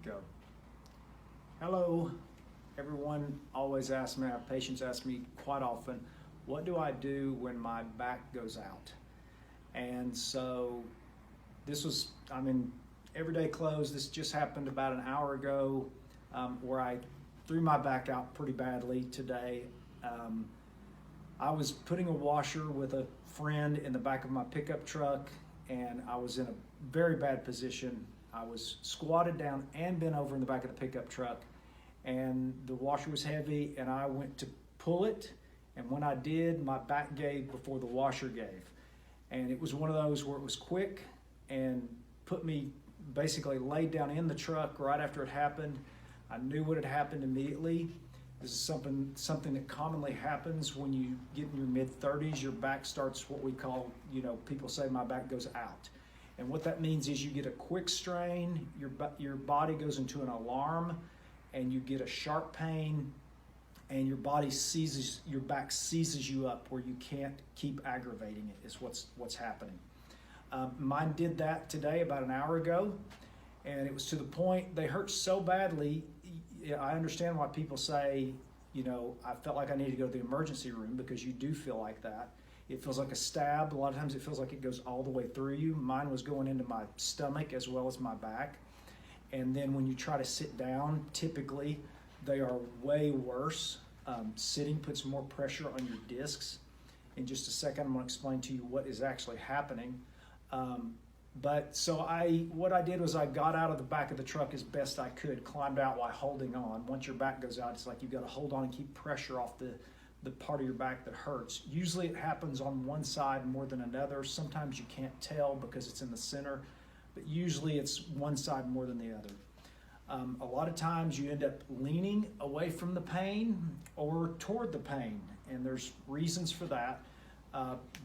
Go. Hello, everyone always asks me, patients ask me quite often, what do I do when my back goes out? And so I'm in everyday clothes. This just happened about an hour ago where I threw my back out pretty badly today. I was putting a washer with a friend in the back of my pickup truck, and I was in a very bad position. I was squatted down and bent over in the back of the pickup truck, and the washer was heavy, and I went to pull it, and when I did, my back gave before the washer gave. And it was one of those where it was quick and put me basically laid down in the truck right after it happened. I knew what had happened immediately. This is something that commonly happens when you get in your mid-30s. Your back starts what we call, people say my back goes out. And what that means is you get a quick strain, your body goes into an alarm, and you get a sharp pain, and your back seizes you up where you can't keep aggravating it, is what's happening. Mine did that today about an hour ago, and it was to the point they hurt so badly. I understand why people say, I felt like I needed to go to the emergency room, because you do feel like that. It feels like a stab. A lot of times it feels like it goes all the way through you. Mine was going into my stomach as well as my back. And then when you try to sit down, typically they are way worse. Sitting puts more pressure on your discs. In just a second, I'm going to explain to you what is actually happening. What I did was I got out of the back of the truck as best I could, climbed out while holding on. Once your back goes out, it's like you've got to hold on and keep pressure off the part of your back that hurts. Usually it happens on one side more than another. Sometimes you can't tell because it's in the center, but usually it's one side more than the other. A lot of times you end up leaning away from the pain or toward the pain, and there's reasons for that.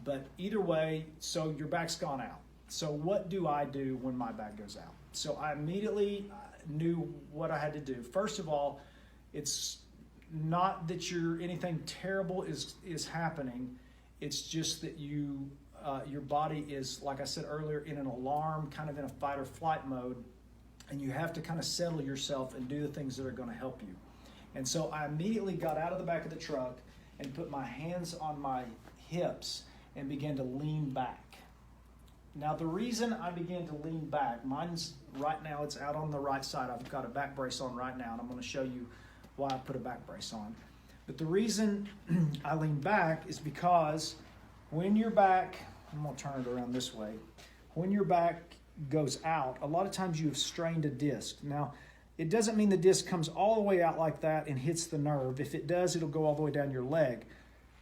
But either way, so your back's gone out. So what do I do when my back goes out? So I immediately knew what I had to do. First of all, it's not that anything terrible is happening. It's just that your body is, like I said earlier, in an alarm, kind of in a fight or flight mode, and you have to kind of settle yourself and do the things that are going to help you. And so I immediately got out of the back of the truck and put my hands on my hips and began to lean back. Now, the reason I began to lean back, mine's right now, it's out on the right side. I've got a back brace on right now, and I'm going to show you why I put a back brace on. But the reason I lean back is because when your back, I'm going to turn it around this way, when your back goes out, a lot of times you have strained a disc. Now, it doesn't mean the disc comes all the way out like that and hits the nerve. If it does, it'll go all the way down your leg.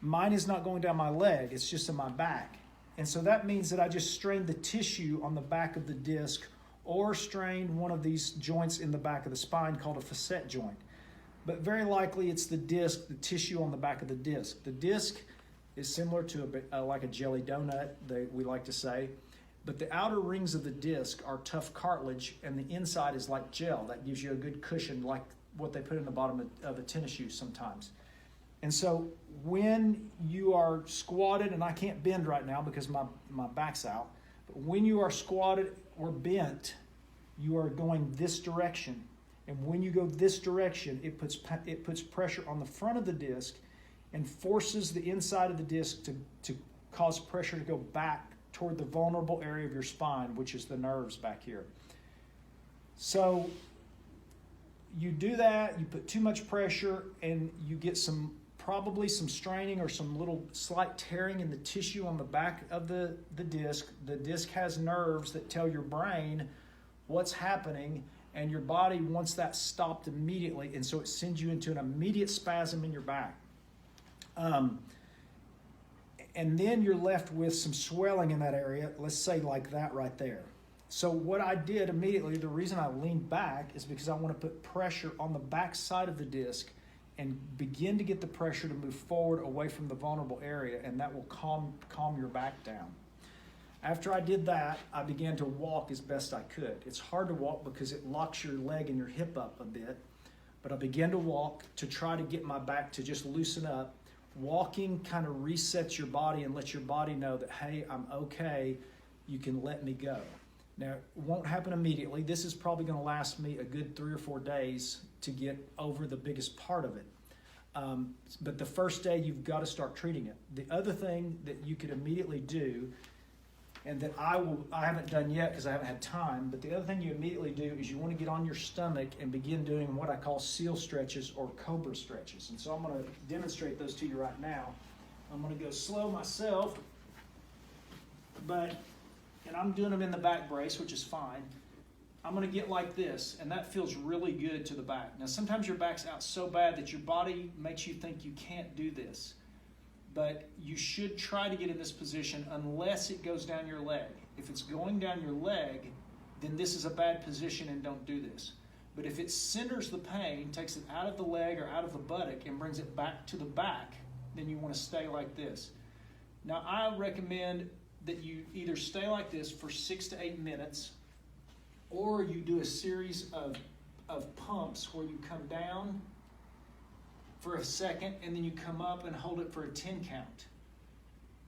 Mine is not going down my leg, it's just in my back. And so that means that I just strained the tissue on the back of the disc, or strained one of these joints in the back of the spine called a facet joint. But very likely it's the disc, the tissue on the back of the disc. The disc is similar to like a jelly donut, we like to say, but the outer rings of the disc are tough cartilage, and the inside is like gel. That gives you a good cushion, like what they put in the bottom of a tennis shoe sometimes. And so when you are squatted, and I can't bend right now because my back's out, but when you are squatted or bent, you are going this direction. And when you go this direction, it puts pressure on the front of the disc and forces the inside of the disc to cause pressure to go back toward the vulnerable area of your spine, which is the nerves back here. So you do that, you put too much pressure, and you get probably some straining or some little slight tearing in the tissue on the back of the disc. The disc has nerves that tell your brain what's happening, and your body wants that stopped immediately, and so it sends you into an immediate spasm in your back. And then you're left with some swelling in that area, let's say like that right there. So what I did immediately, the reason I leaned back is because I want to put pressure on the back side of the disc and begin to get the pressure to move forward away from the vulnerable area, and that will calm your back down. After I did that, I began to walk as best I could. It's hard to walk because it locks your leg and your hip up a bit, but I began to walk to try to get my back to just loosen up. Walking kind of resets your body and lets your body know that, hey, I'm okay, you can let me go. Now, it won't happen immediately. This is probably going to last me a good 3 or 4 days to get over the biggest part of it. But the first day, you've got to start treating it. The other thing that you could immediately do, and that I haven't done yet because I haven't had time, but the other thing you immediately do is you want to get on your stomach and begin doing what I call seal stretches or cobra stretches. And so I'm going to demonstrate those to you right now. I'm going to go slow myself, and I'm doing them in the back brace, which is fine. I'm going to get like this, and that feels really good to the back. Now, sometimes your back's out so bad that your body makes you think you can't do this. But you should try to get in this position unless it goes down your leg. If it's going down your leg, then this is a bad position and don't do this. But if it centers the pain, takes it out of the leg or out of the buttock and brings it back to the back, then you want to stay like this. Now, I recommend that you either stay like this for 6 to 8 minutes, or you do a series of pumps where you come down for a second, and then you come up and hold it for a 10 count.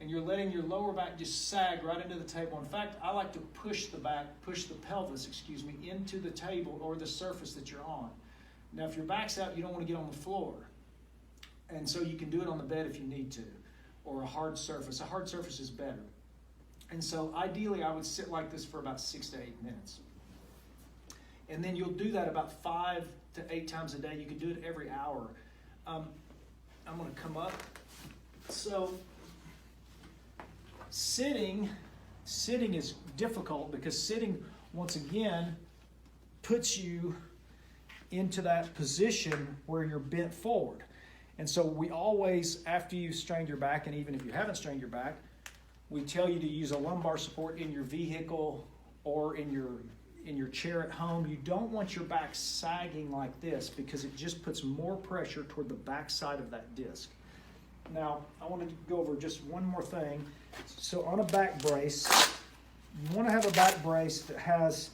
And you're letting your lower back just sag right into the table. In fact, I like to push the pelvis, into the table or the surface that you're on. Now, if your back's out, you don't want to get on the floor. And so you can do it on the bed if you need to, or a hard surface. A hard surface is better. And so ideally, I would sit like this for about 6 to 8 minutes. And then you'll do that about 5 to 8 times a day. You can do it every hour. I'm going to come up. So sitting is difficult because sitting, once again, puts you into that position where you're bent forward. And so we always, after you've strained your back, and even if you haven't strained your back, we tell you to use a lumbar support in your vehicle or in your chair at home. You don't want your back sagging like this because it just puts more pressure toward the back side of that disc. Now, I want to go over just one more thing. So on a back brace, you want to have a back brace that has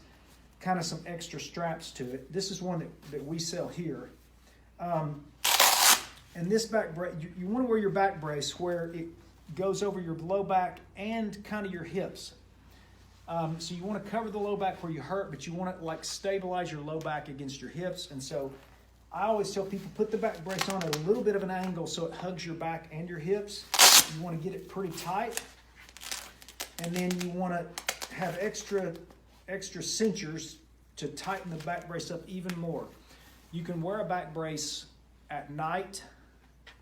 kind of some extra straps to it. This is one that we sell here. And this back brace, you want to wear your back brace where it goes over your low back and kind of your hips. So you want to cover the low back where you hurt, but you want to like stabilize your low back against your hips. And so I always tell people put the back brace on at a little bit of an angle so it hugs your back and your hips. You want to get it pretty tight. And then you want to have extra cinchers to tighten the back brace up even more. You can wear a back brace at night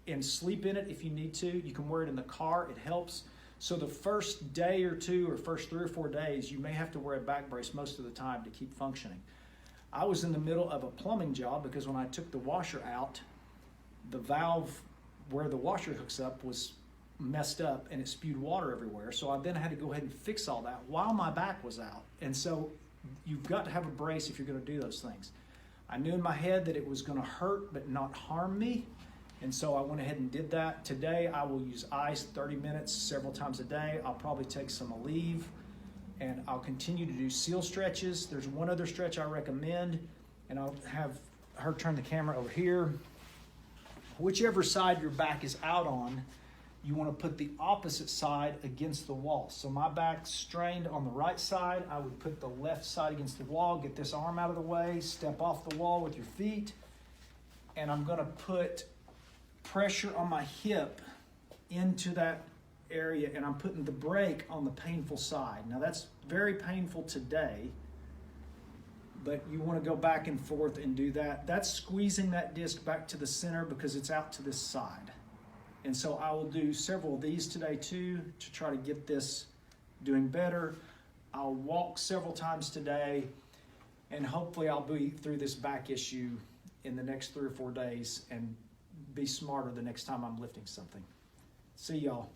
and sleep in it if you need to. You can wear it in the car. It helps. So the first day or two or first 3 or 4 days, you may have to wear a back brace most of the time to keep functioning. I was in the middle of a plumbing job because when I took the washer out, the valve where the washer hooks up was messed up and it spewed water everywhere. So I then had to go ahead and fix all that while my back was out. And so you've got to have a brace if you're going to do those things. I knew in my head that it was going to hurt but not harm me. And so I went ahead and did that. Today I will use ice 30 minutes several times a day. I'll probably take some Aleve, and I'll continue to do seal stretches. There's one other stretch I recommend, and I'll have her turn the camera over here. Whichever side your back is out on, you want to put the opposite side against the wall. So my back's strained on the right side. I would put the left side against the wall, get this arm out of the way, step off the wall with your feet, and I'm going to put pressure on my hip into that area, and I'm putting the brake on the painful side. Now that's very painful today, but you want to go back and forth and do that. That's squeezing that disc back to the center because it's out to this side. And so I will do several of these today too to try to get this doing better. I'll walk several times today, and hopefully I'll be through this back issue in the next 3 or 4 days and be smarter the next time I'm lifting something. See y'all.